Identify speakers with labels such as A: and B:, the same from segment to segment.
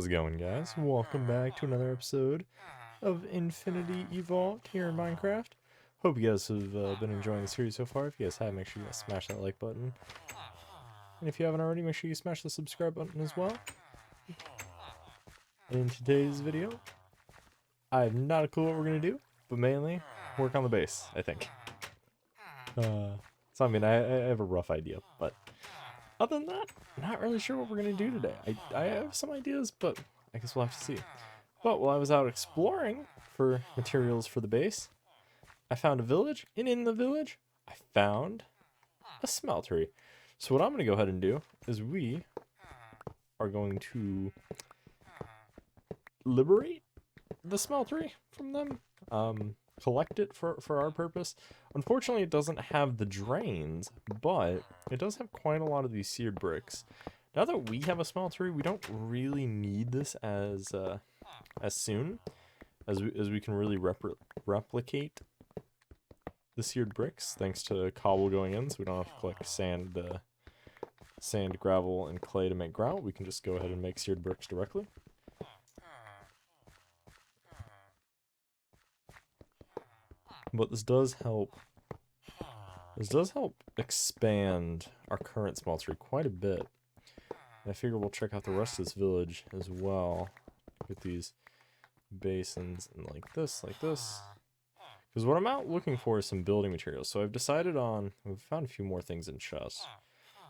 A: How's it going, guys? Welcome back to another episode of Infinity Evolved here in Minecraft. Hope you guys have been enjoying the series so far. If you guys have, make sure you guys smash that like button. And if you haven't already, make sure you smash the subscribe button as well. In today's video, I have not a clue what we're going to do, but mainly work on the base, I think. So I mean, I have a rough idea, but other than that, not really sure what we're going to do today. I have some ideas, but I guess we'll have to see. But while I was out exploring for materials for the base, I found a village, and in the village, I found a smeltery. So what I'm going to go ahead and do is we are going to liberate the smeltery from them, collect it for our purpose. Unfortunately, it doesn't have the drains, but it does have quite a lot of these seared bricks. Now that we have a smeltery, we don't really need this as soon as we can really replicate the seared bricks thanks to cobble going in, so we don't have to collect sand, gravel, and clay to make grout. We can just go ahead and make seared bricks directly. But this does help expand our current smeltery quite a bit. And I figure we'll check out the rest of this village as well with these basins and like this. Because what I'm out looking for is some building materials. So I've decided on, we've found a few more things in chests.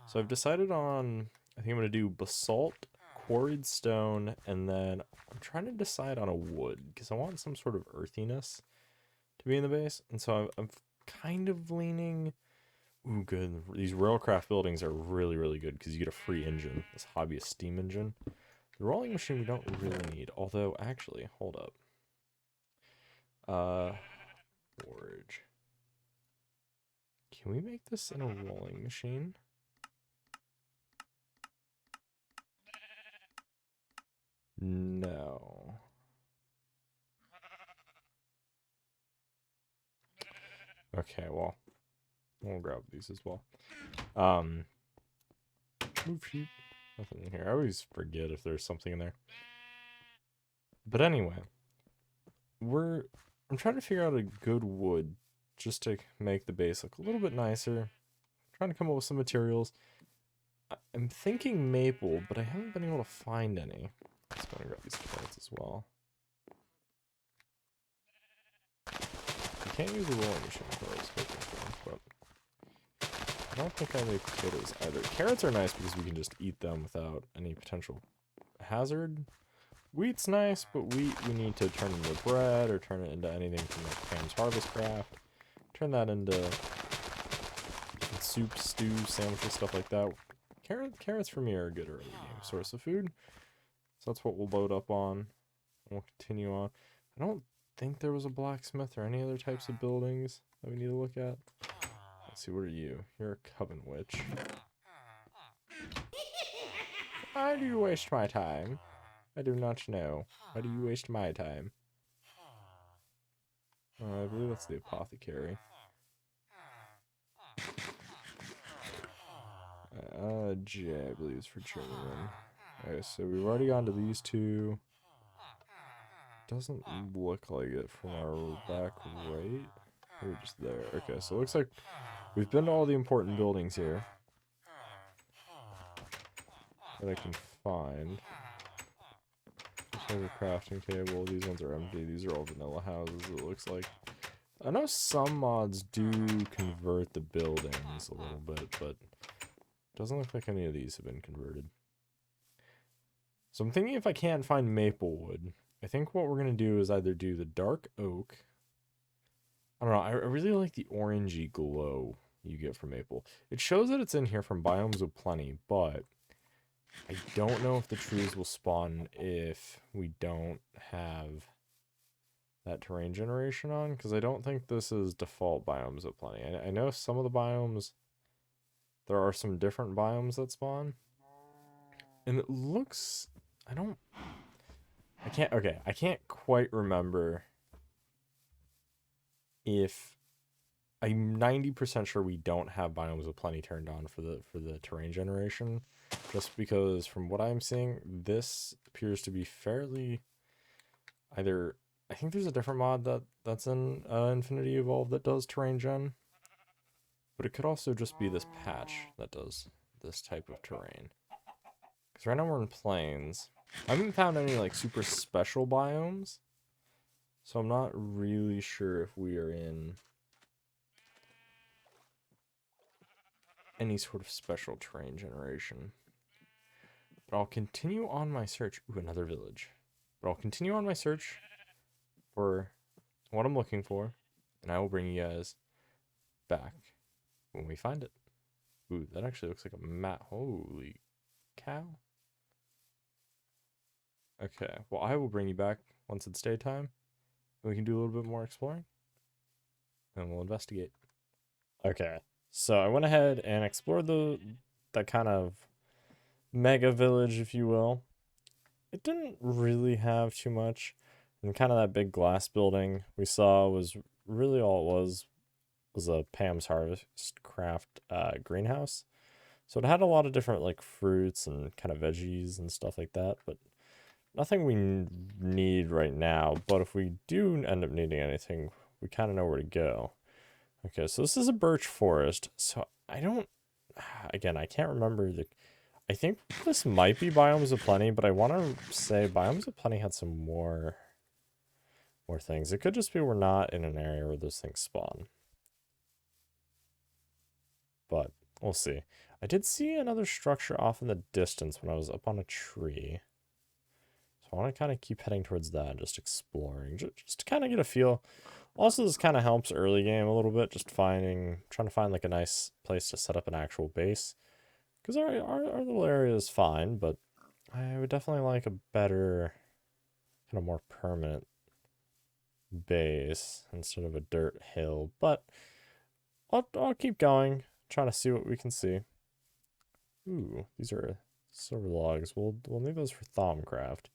A: So I've decided on, I think I'm going to do basalt, quarried stone, and then I'm trying to decide on a wood because I want some sort of earthiness to be in the base. And so I'm kind of leaning, ooh, good. These railcraft buildings are really, really good because you get a free engine, this hobbyist steam engine. The rolling machine we don't really need, although actually, hold up. Forge. Can we make this in a rolling machine? No. Okay, well, we'll grab these as well. Move sheep. Nothing in here. I always forget if there's something in there. But anyway, I'm trying to figure out a good wood just to make the base look a little bit nicer. I'm trying to come up with some materials. I'm thinking maple, but I haven't been able to find any. Let's go and grab these plants as well. You can't use a rolling machine for what I was hoping for, but I don't think I have any potatoes either. Carrots are nice because we can just eat them without any potential hazard. Wheat's nice, but we need to turn it into bread or turn it into anything from like Pam's Harvest Craft. Turn that into soup, stew, sandwiches, stuff like that. Carrots for me are a good early game source of food. So that's what we'll load up on. And we'll continue on. I don't think there was a blacksmith or any other types of buildings that we need to look at. Let's see, what are you? You're a coven witch. Why do you waste my time? I do not know. Why do you waste my time? I believe that's the apothecary. J, I believe, is for children. Okay, so we've already gone to these two. Doesn't look like it from our back right. We're just there. Okay, so it looks like we've been to all the important buildings here that I can find. There's a crafting table. These ones are empty. These are all vanilla houses, it looks like. I know some mods do convert the buildings a little bit, but it doesn't look like any of these have been converted. So I'm thinking if I can't find maple wood, I think what we're going to do is either do the dark oak. I don't know, I really like the orangey glow you get from maple. It shows that it's in here from biomes with plenty, but I don't know if the trees will spawn if we don't have that terrain generation on, because I don't think this is default biomes of plenty. I know some of the biomes, there are some different biomes that spawn, and it looks, I can't quite remember if I'm 90% sure we don't have biomes of plenty turned on for the terrain generation, just because from what I'm seeing, this appears to be fairly either. I think there's a different mod that's in Infinity Evolve that does terrain gen, but it could also just be this patch that does this type of terrain. Because right now we're in plains. I haven't found any like super special biomes, so I'm not really sure if we are in any sort of special terrain generation. But I'll continue on my search. Ooh, another village. But I'll continue on my search for what I'm looking for, and I will bring you guys back when we find it. Ooh, that actually looks like a map. Holy cow. Okay, well, I will bring you back once it's daytime, and we can do a little bit more exploring, and we'll investigate. Okay, so I went ahead and explored that kind of mega village, if you will. It didn't really have too much, and kind of that big glass building we saw was really all it was a Pam's Harvest Craft greenhouse. So it had a lot of different like fruits and kind of veggies and stuff like that, but nothing we need right now. But if we do end up needing anything, we kind of know where to go. Okay, so this is a birch forest. So I don't, again, I can't remember I think this might be Biomes of Plenty, but I want to say Biomes of Plenty had some more things. It could just be we're not in an area where those things spawn. But we'll see. I did see another structure off in the distance when I was up on a tree. So I want to kind of keep heading towards that, just exploring, just to kind of get a feel. Also, this kind of helps early game a little bit, just trying to find like a nice place to set up an actual base. Because our little area is fine, but I would definitely like a better, kind of more permanent base instead of a dirt hill. But I'll keep going, trying to see what we can see. Ooh, these are silver logs. We'll need those for Thaumcraft.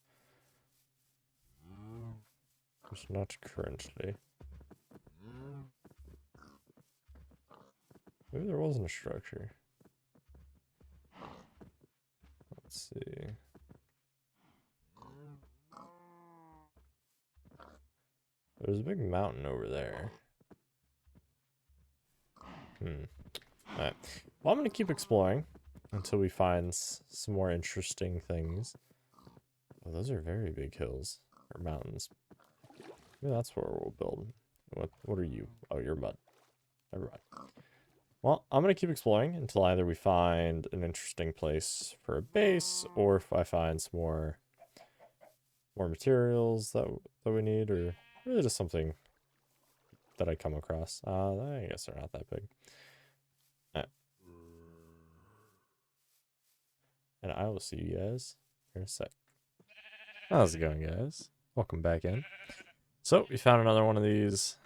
A: Just not currently. Maybe there wasn't a structure. Let's see. There's a big mountain over there. Alright. Well, I'm going to keep exploring until we find some more interesting things. Oh, those are very big hills. Or mountains. Maybe that's where we'll build. What are you? Oh, you're mud. Never mind. Well, I'm going to keep exploring until either we find an interesting place for a base, or if I find some more materials that we need, or really just something that I come across. I guess they're not that big. And I will see you guys in a sec. How's it going, guys? Welcome back in. So, we found another one of these,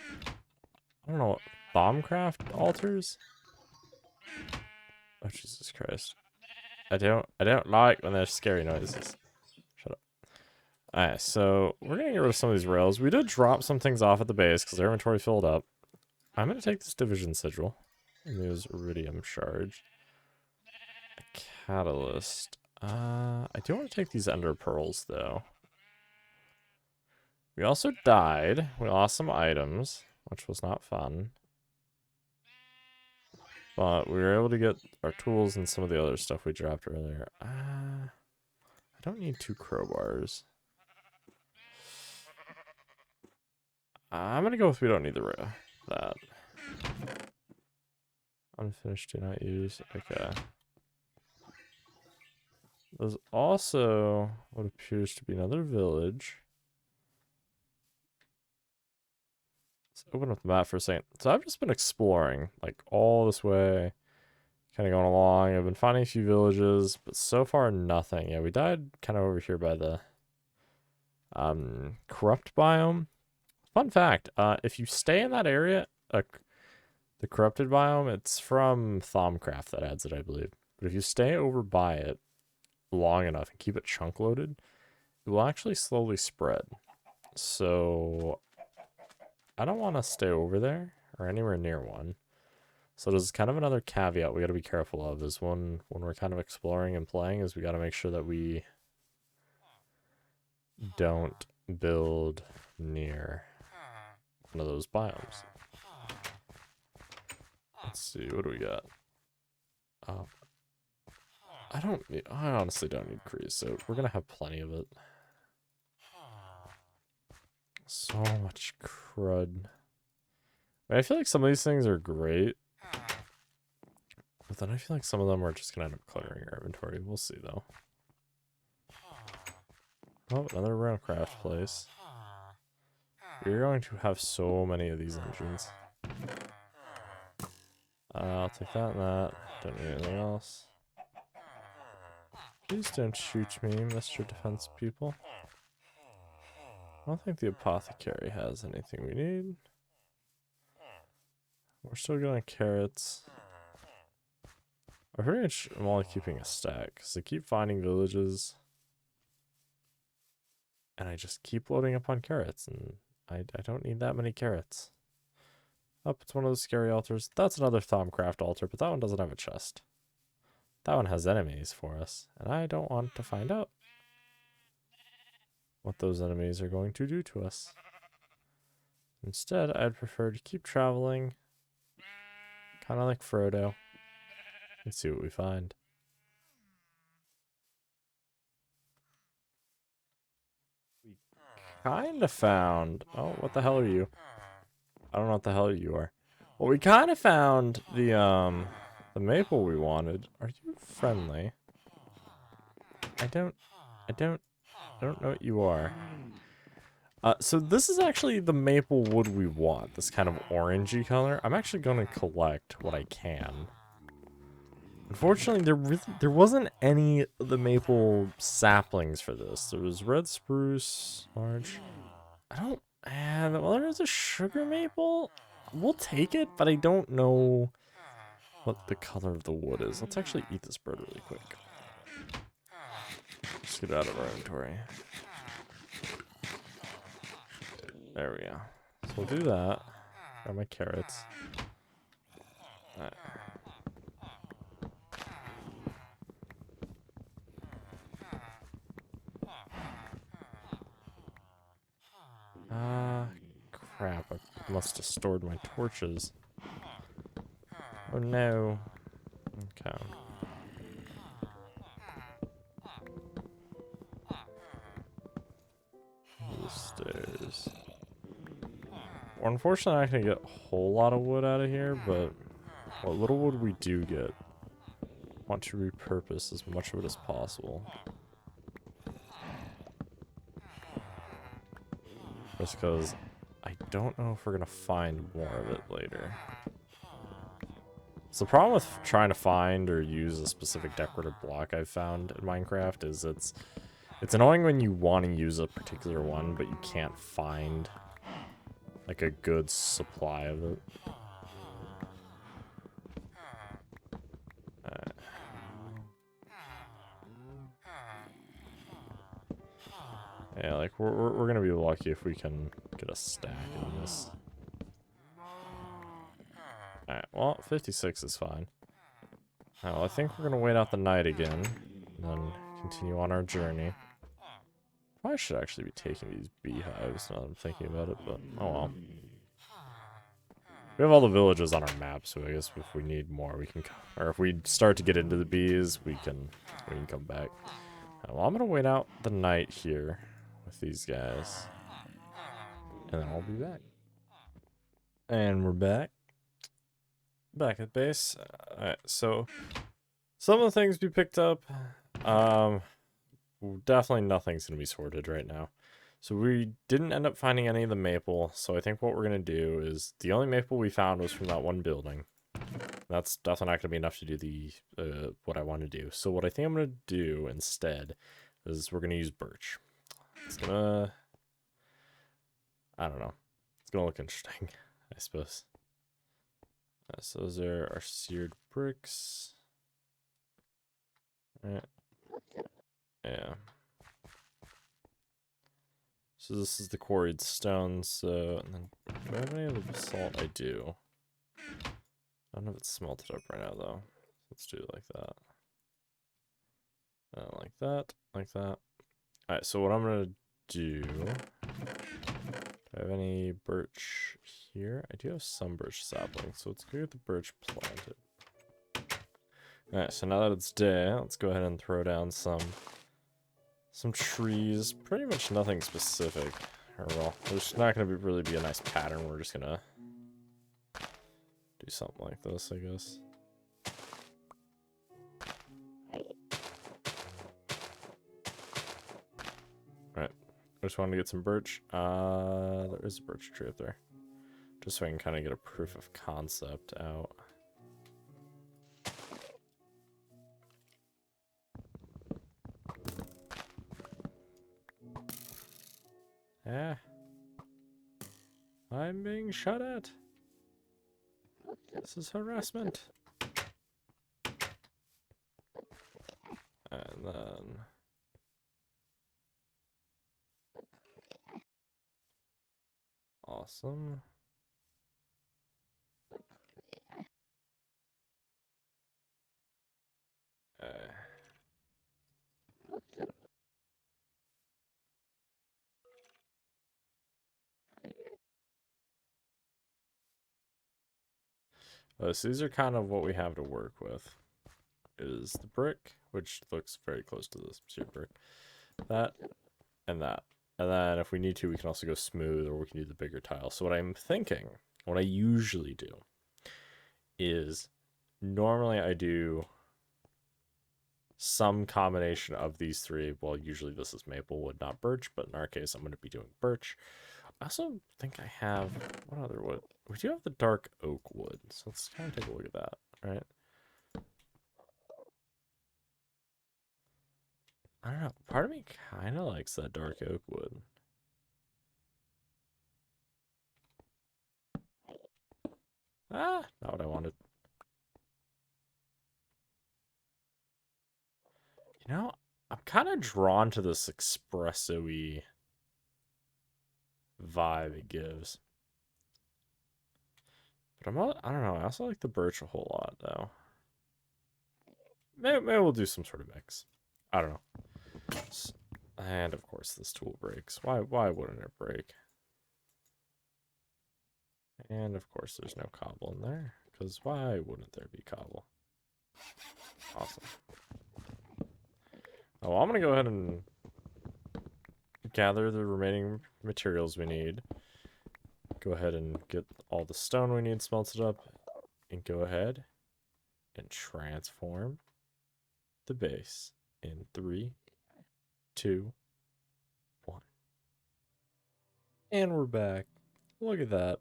A: I don't know, Thaumcraft altars? Oh, Jesus Christ. I don't like when there's scary noises. Shut up. Alright, so we're gonna get rid of some of these rails. We did drop some things off at the base because their inventory filled up. I'm gonna take this division sigil and use iridium charge. A catalyst. I do want to take these ender pearls though. We also died. We lost some items, which was not fun. But we were able to get our tools and some of the other stuff we dropped earlier. I don't need 2 crowbars. I'm gonna go with we don't need that. Unfinished, do not use. Okay. There's also what appears to be another village. Let's open up the map for a second. So I've just been exploring, like, all this way. Kind of going along. I've been finding a few villages, but so far nothing. Yeah, we died kind of over here by the corrupt biome. Fun fact, if you stay in that area, the corrupted biome, it's from Thaumcraft that adds it, I believe. But if you stay over by it long enough and keep it chunk loaded, it will actually slowly spread. So I don't want to stay over there or anywhere near one. So there's kind of another caveat we got to be careful of is when we're kind of exploring and playing is we got to make sure that we don't build near one of those biomes. Let's see, what do we got? I honestly don't need creosote. We're gonna have plenty of it. So much crud. I feel like some of these things are great. But then I feel like some of them are just gonna end up cluttering our inventory. We'll see though. Oh, another roundcraft place. We're going to have so many of these engines. I'll take that and that. Don't need anything else. Please don't shoot me, Mr. Defense people. I don't think the apothecary has anything we need. We're still getting carrots. I pretty much am only keeping a stack, because I keep finding villages. And I just keep loading up on carrots, and I don't need that many carrots. Oh, it's one of those scary altars. That's another Thaumcraft altar, but that one doesn't have a chest. That one has enemies for us, and I don't want to find out what those enemies are going to do to us. Instead, I'd prefer to keep traveling, kind of like Frodo, and see what we find. We kind of found... Oh, what the hell are you? I don't know what the hell you are. Well, we kind of found the maple we wanted. Are you friendly? I don't know what you are. So this is actually the maple wood we want, this kind of orangey color. I'm actually going to collect what I can. Unfortunately, there wasn't any of the maple saplings for this. There was red spruce, large. Well, there's a sugar maple. We'll take it, but I don't know what the color of the wood is. Let's actually eat this bird really quick. Let's get it out of our inventory. There we go. So we'll do that. Got my carrots. Alright. Crap. I must have stored my torches. Oh no. Okay. The stairs. Well, unfortunately, I'm not going to get a whole lot of wood out of here, but what little wood we do get, I want to repurpose as much of it as possible. Just because I don't know if we're going to find more of it later. So the problem with trying to find or use a specific decorative block I've found in Minecraft is it's annoying when you want to use a particular one, but you can't find like a good supply of it. Yeah, like we're gonna be lucky if we can get a stack in this. Alright, well, 56 is fine. Now, I think we're gonna wait out the night again, and then continue on our journey. Probably should actually be taking these beehives now that I'm thinking about it, but oh well. We have all the villages on our map, so I guess if we need more, we can, or if we start to get into the bees, we can come back. Well, I'm gonna wait out the night here with these guys, and then I'll be back. And we're back. Back at base. Alright, so some of the things we picked up, definitely nothing's gonna be sorted right now. So we didn't end up finding any of the maple, so I think what we're gonna do is, the only maple we found was from that one building. That's definitely not gonna be enough to do the what I want to do. So what I think I'm gonna do instead is we're gonna use birch. It's gonna, I don't know, it's gonna look interesting, I suppose. So those are our seared bricks. Alright. Yeah. So this is the quarried stone, so, and then, do I have any of the basalt? I do. don't know if it's smelted up right now, though. Let's do it like that. Like that, like that. Alright, so what I'm gonna do... Do I have any birch here? I do have some birch saplings, so let's go get the birch planted. Alright, so now that it's day, let's go ahead and throw down some trees. Pretty much nothing specific. Or well, there's not gonna really be a nice pattern. We're just gonna do something like this, I guess. Alright. I just wanted to get some birch. There is a birch tree up there. Just so I can kind of get a proof of concept out. Ah. I'm being shot at. This is harassment. And then... Awesome. So these are kind of what we have to work with. Is the brick, which looks very close to this sheet brick. That and that. And then if we need to, we can also go smooth, or we can do the bigger tile. So what I'm thinking, what I usually do, is normally I do some combination of these three. Well, usually this is maple wood, not birch, but in our case, I'm going to be doing birch. I also think I have, what other wood? We do have the dark oak wood, so let's kind of take a look at that, right? I don't know, part of me kind of likes that dark oak wood. Ah, not what I wanted. You know, I'm kind of drawn to this espresso-y vibe it gives. But I don't know, I also like the birch a whole lot, though. Maybe we'll do some sort of mix. I don't know. And of course this tool breaks. Why wouldn't it break? And of course there's no cobble in there, because why wouldn't there be cobble? Awesome. Oh, well, I'm gonna go ahead and gather the remaining materials we need. Go ahead and get all the stone we need smelted up, and go ahead and transform the base in 3, 2, 1. And we're back. Look at that.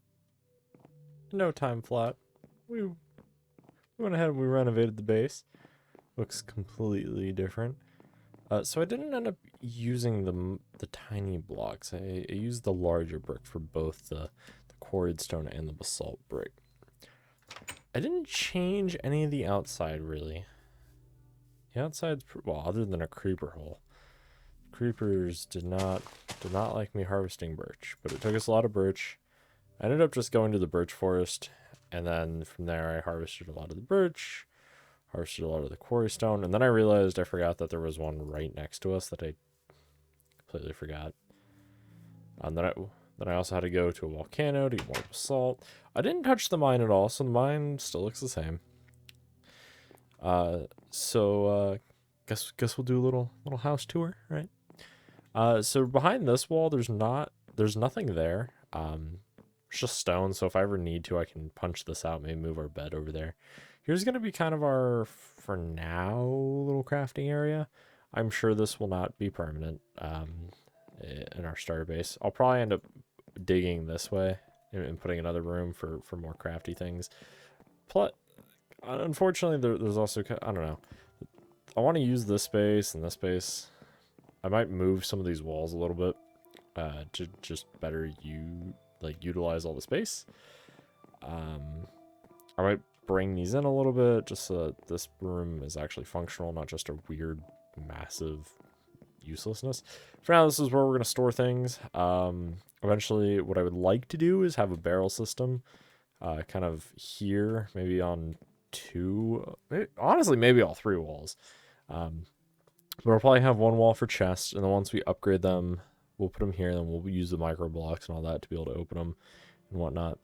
A: No time flat. We went ahead and we renovated the base. Looks completely different. So I didn't end up using the tiny blocks. I used the larger brick for both the quarried stone and the basalt brick. I didn't change any of the outside, really. The outside's, well, other than a creeper hole. Creepers did not like me harvesting birch, but it took us a lot of birch. I ended up just going to the birch forest, and then from there I harvested a lot of the birch, harvested a lot of the quarry stone, and then I realized I forgot that there was one right next to us that I completely forgot. And then I also had to go to a volcano to get more basalt. I didn't touch the mine at all, so the mine still looks the same. Guess we'll do a little house tour, right? So behind this wall, there's nothing there. It's just stone, so if I ever need to, I can punch this out, maybe move our bed over there. Here's gonna be kind of our, for now, little crafting area. I'm sure this will not be permanent in our starter base. I'll probably end up digging this way and putting another room for more crafty things. Plus, unfortunately, there's also, I don't know. I want to use this space and this space. I might move some of these walls a little bit to just better utilize all the space. I might bring these in a little bit just so that this room is actually functional, not just a weird, massive uselessness. For now, this is where we're going to store things. Eventually, what I would like to do is have a barrel system. kind of here, maybe on two, honestly, maybe all three walls. But we'll probably have one wall for chests, and then once we upgrade them, we'll put them here, and then we'll use the micro blocks and all that to be able to open them and whatnot.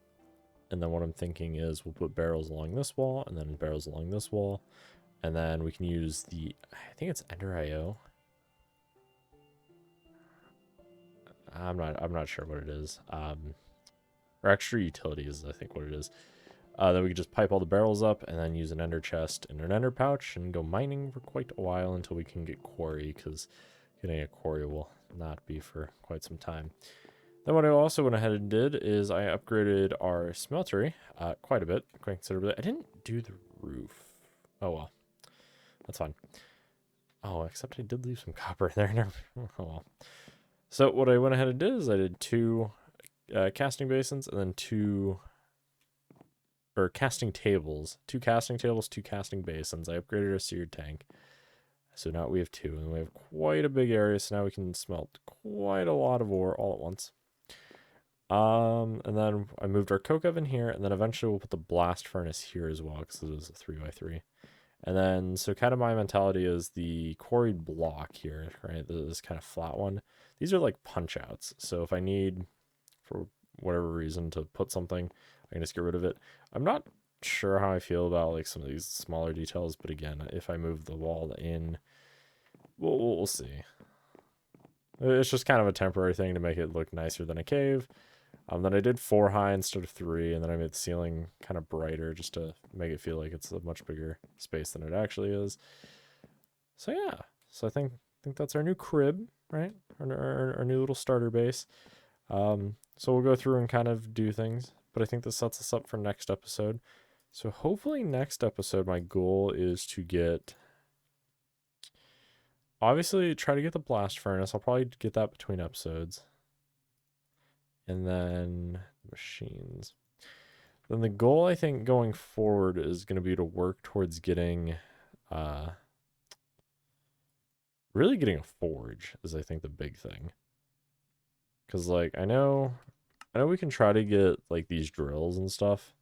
A: And then what I'm thinking is we'll put barrels along this wall, and then barrels along this wall, and then we can use the, I think it's Ender IO. I'm not sure what it is. Or extra utilities, I think what it is. Then we could just pipe all the barrels up and then use an ender chest and an ender pouch and go mining for quite a while until we can get quarry, because getting a quarry will not be for quite some time. Then what I also went ahead and did is I upgraded our smeltery quite a bit, quite considerably. I didn't do the roof. Oh well, that's fine. Oh, except I did leave some copper there. Oh well. So what I went ahead and did is I did two casting basins and then two casting tables, two casting basins. I upgraded our seared tank. So now we have two, and we have quite a big area, so now we can smelt quite a lot of ore all at once. And then I moved our coke oven here, and then eventually we'll put the blast furnace here as well, because it is a 3x3. And then, so kind of my mentality is the quarried block here, right? This kind of flat one. These are like punch outs. So if I need, for whatever reason, to put something, I can just get rid of it. I'm not sure how I feel about like some of these smaller details, but again, if I move the wall in, we'll see. It's just kind of a temporary thing to make it look nicer than a cave. Then I did 4 high instead of 3, and then I made the ceiling kind of brighter just to make it feel like it's a much bigger space than it actually is. So yeah, so I think that's our new crib, right? Our new little starter base. So we'll go through and kind of do things, but I think this sets us up for next episode. So hopefully next episode, my goal is to get, obviously try to get the blast furnace. I'll probably get that between episodes. And then machines. Then the goal, I think, going forward is going to be to work towards getting, really getting a forge is, I think, the big thing. Because, like, I know we can try to get, like, these drills and stuff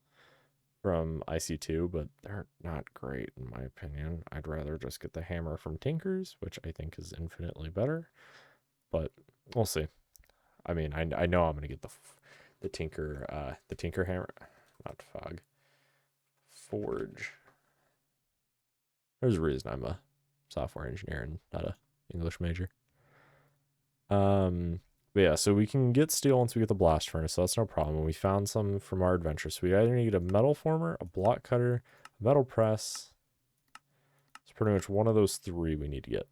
A: from IC2, but they're not great, in my opinion. I'd rather just get the hammer from Tinker's, which I think is infinitely better. But we'll see. I mean, I know I'm gonna get the Tinker hammer, not Fog, Forge. There's a reason I'm a software engineer and not a English major. But yeah, so we can get steel once we get the blast furnace, so that's no problem. We found some from our adventure, so we either need a metal former, a block cutter, a metal press. It's pretty much one of those 3 we need to get.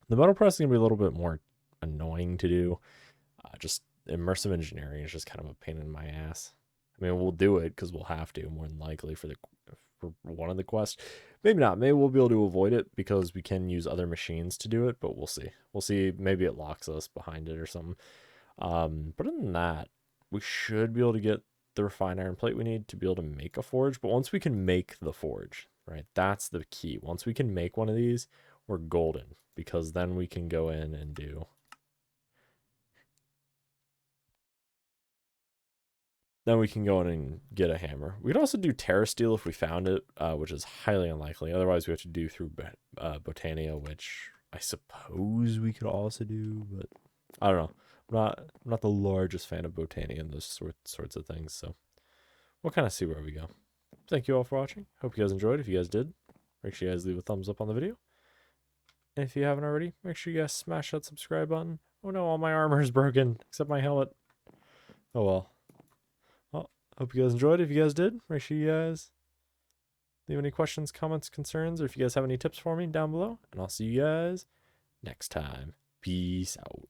A: The metal press is gonna be a little bit more annoying to do. Just immersive engineering is just kind of a pain in my ass. I mean, we'll do it because we'll have to, more than likely, for one of the quests. Maybe not. Maybe we'll be able to avoid it because we can use other machines to do it, but we'll see. We'll see. Maybe it locks us behind it or something. But other than that, we should be able to get the refined iron plate we need to be able to make a forge. But once we can make the forge, right, that's the key. Once we can make one of these, we're golden, because then we can go in and do... Then we can go in and get a hammer. We could also do Terra Steel if we found it, which is highly unlikely. Otherwise, we have to do through Botania, which I suppose we could also do, but I don't know. I'm not the largest fan of Botania and those sorts of things, so we'll kind of see where we go. Thank you all for watching. Hope you guys enjoyed. If you guys did, make sure you guys leave a thumbs up on the video. And if you haven't already, make sure you guys smash that subscribe button. Oh no, all my armor is broken, except my helmet. Oh well. Hope you guys enjoyed. If you guys did, make sure you guys leave any questions, comments, concerns, or if you guys have any tips for me down below. And I'll see you guys next time. Peace out.